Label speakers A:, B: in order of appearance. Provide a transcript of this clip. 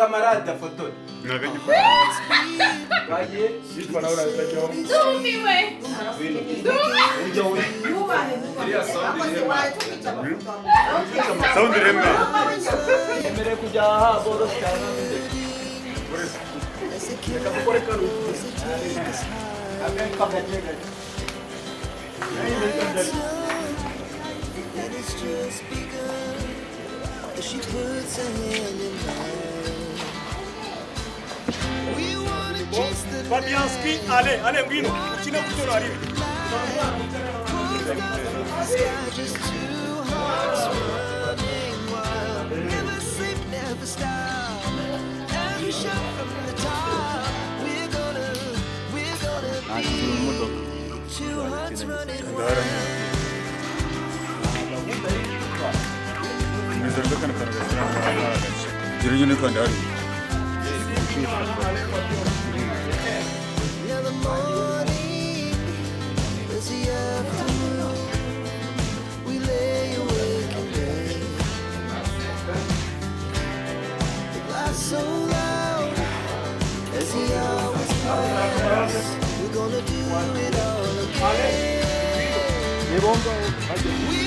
A: kamarade fotore. Bagiye yitwa nawe uratajyaho.
B: Tumiwe.
A: Ujya we. Iriya
C: Sound remba.
A: Emere kujya aha boro cyane. Reka gukora kanu. Amen kamagega.
D: She puts her hand in mine. We wanna kiss the
C: Fabianski, allez, Guino. Ukina kutora ari.
D: sky, just two hearts running wild. Never sleep, never stop. Every shot from the top. We're gonna be two hearts running wild.
C: Mezarda kana karagastana. Jirgin kan da ari.
D: Now the morning is the afternoon. We lay awake in bed. The glass so loud as the hours pass. We're gonna do it all again. We